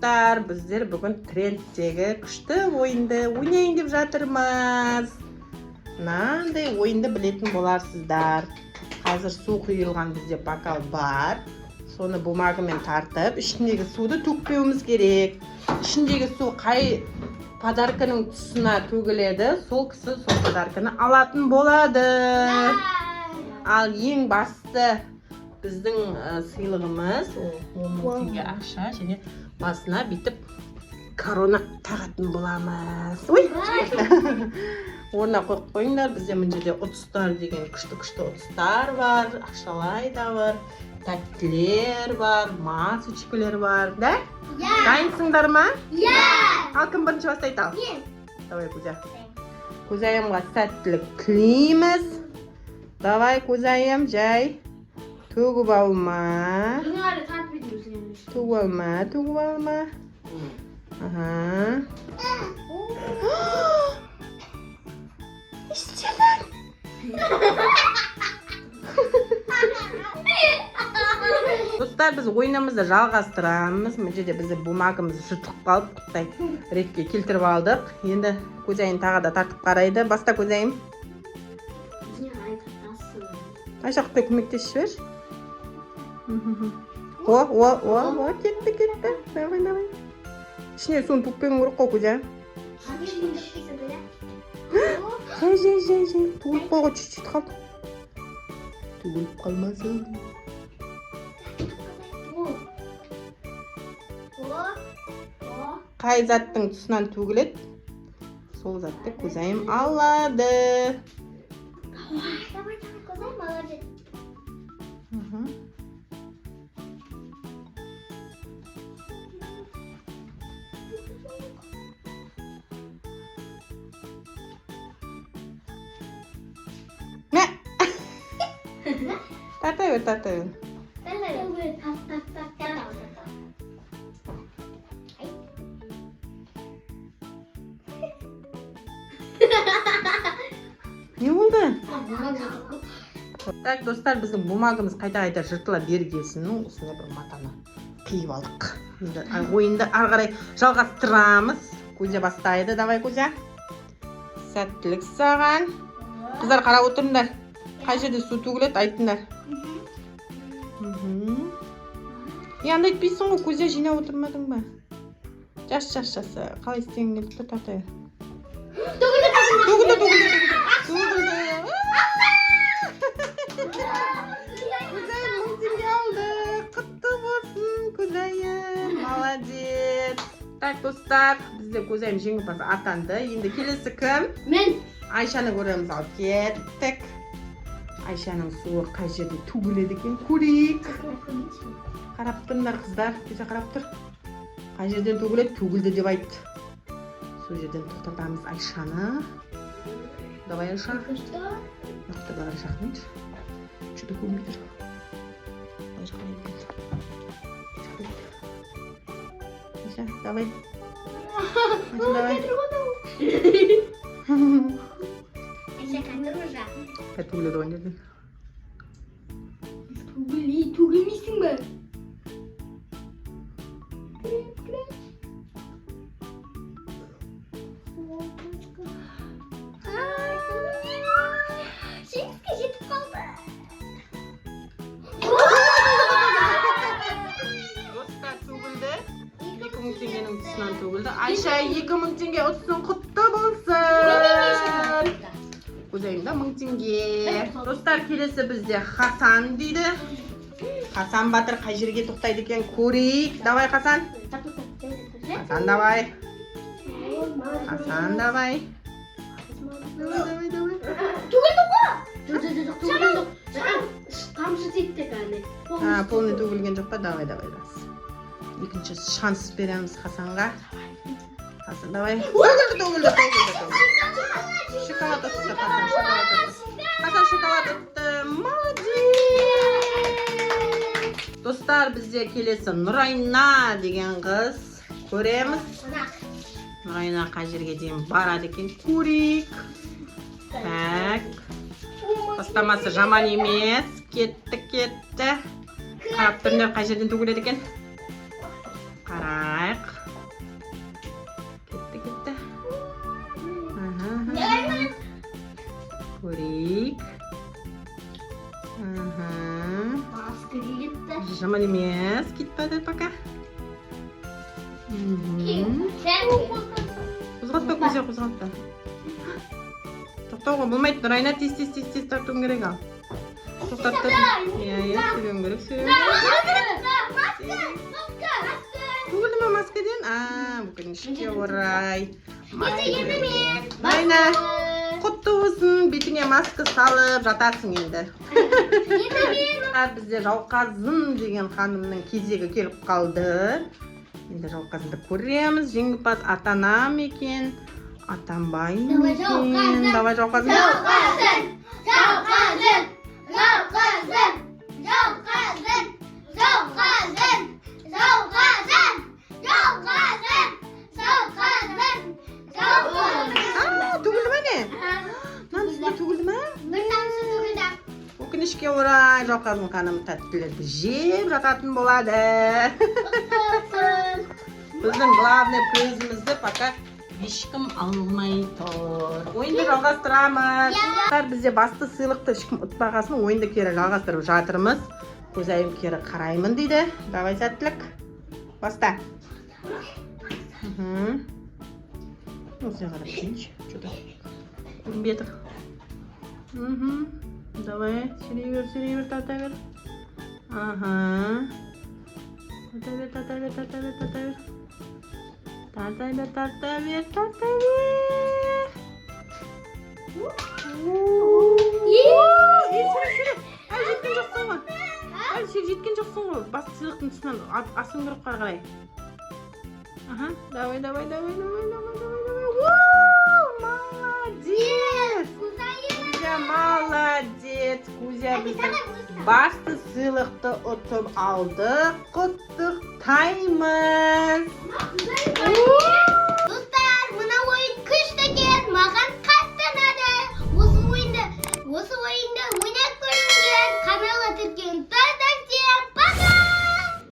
достар, біздер бүгін трендтегі күшті ойынды ойнайын деп жатырмыз. Мынандай ойынды білетін боларсыздар. Қазір су құйылған бізде бокал бар. Соны бумагымен тартып, ішіндегі суды төкпеуіміз керек. Ішіндегі су қай подарканың тұсына төгіледі, сол кісі сол подарканы алатын болады. Ал ең басты біздің сыйлығымыз 10 000 теңге ақша және басына бүйтіп корона тағатын боламыз. Ой! Орнына қойып қойыңдар. Бізде мына жерде ұтыстар деген күшті ұтыстар бар, ақшалай да бар, тәттілер бар, масочкалар бар, да? Дайынсыңдар ма? Ал кім бірінші бастайды ал? Давай, Кузя. Кузаемға сәттілік тілейміз. Давай, Кузаем, жай. Төгіп алма. Төгіп алма. Ага. İstedin. Dostlar, biz ойынымызды жалғастырамыз. Мына жерде бізде бумагамыз жыртылып қалып, құттай ретке келтіріп алдық. Енді Кузайым тағы да тартып қарайды. Баста, Кузайым. Айша құттай көмектесіп жібер. О, кетті. Давай. İçine суын төкпеуің керек қой, Кузя. Жай. Төгіліп қойға чуть-чуть қалды. Төгіліп қалмасын. Қай заттың тұсынан төгіледі, сол затты Кузайым алады. Давай, Кузай, молодец. Тарта бер. Не болды? Так, достар, біздің бумагамыз қайта жыртыла бергесін. Осындай бір матаны қиып алдық. Ойынды ары қарай жалғастырамыз. Кузя бастайды. Давай, Кузя. Сәттілік саған. Қыздар, қарап отырыңдар. Қай жерде су төгіледі, айтыңдар. Андай етпейсің ғой, Кузя, жинап отырмадың ба? Жас. Қалай істеген келді, тарта бер. Төгілді. Кузайым 1000 теңге алды. Құтты болсын, Кузайым. Молодец. Так, достар, бізде Кузайым жеңімпаз атанды. Енді келесі кім? Мен. Айшаны көреміз, ал кеттік. Айшаның суы қай жерде төгіледі екен, көрейік. Қарап тұрыңдар, қыздар. Кузя қарап тұр. Қай жерден төгілді деп айтты. Сол жерден тоқтатамыз Айшаны. Давай, Айша. Нақты бағар жақыншы. Что-то көрмейдір. Айша қалай. Айша, давай. Айша, қандыр ұжа. Төгіледі оған жерден. Төгілмейсің бі? Жеңіске жетіп қалды. Достар, төгілді. 2000 теңгенің тұсынан төгілді. Айша, 2000 теңге ұтсын, құтты болсын. Кузайымда 1000 теңге. Достар, келесі бізде Хасан дейді. Хасан батыр қай жерге тоқтайды екен, көрейік. Давай, Хасан. Хасан, давай. Төгілді ғой? Жоқ. Тамшы текті кәне. Полный төгілген жоқ па? Давай. Екінші шанс береміз Хасанға. Хасан, давай. Төгілді. Шоколад ұтты, Хасан шоколад ұтты. Молодец! Достар, бізде келесі Нұрайна деген қыз. Көреміз. Нұрайна қай жерге дейін барады екен, көрейік. Так. Бастамасы жаман емес. Кетті. Қарап тұрыңдар, қай жерден төгіледі екен. Қарайық. Көрейік. Маска кетті. Жаман емес, кетпеді пока. Қозғалтпа, көзе қозғалтпа. Тоқтауға болмайды, Нұрайна тез тартуың керек ал. Тоқтаттыр. Иә, сөйлеуің керек, Төгілді ма маскаден? Өкінішке орай. Нұрайна, құтты болсын, бетіңе маска салып жатасың енді. Бізде Жауқазын деген ханымның кезегі келіп қалды. Енді Жауқазынды көреміз. Жеңімпаз атанам екен, атанбай екен. Давай Жауқазын. Төгілді ма не? Нанысында төгілді ма? Өкінішке орай Жауқазын ханым тәттілерді жеп жататын болады. Біздің главный көзімізді пока ешкім алмай тұр. Ойынды жалғастырамыз. Бізде басты сыйлықты ешкім ұтпағасын ойынды кері жалғастырып жатырмыз. Көзайым кері қараймын дейді. Давай сәттілік. Баста. Осыған қарап келші. Что-то көрінбей тұр. Давай, сирей бер, тарта бер. Тарта бер. Жеткен жоқсың ғой. Басты сыйлықтың тұсынан асың көріп қарай. Давай. Молодец! Молодец! Кузя біздің басты сыйлықты ұтып алды. Құттықтаймыз!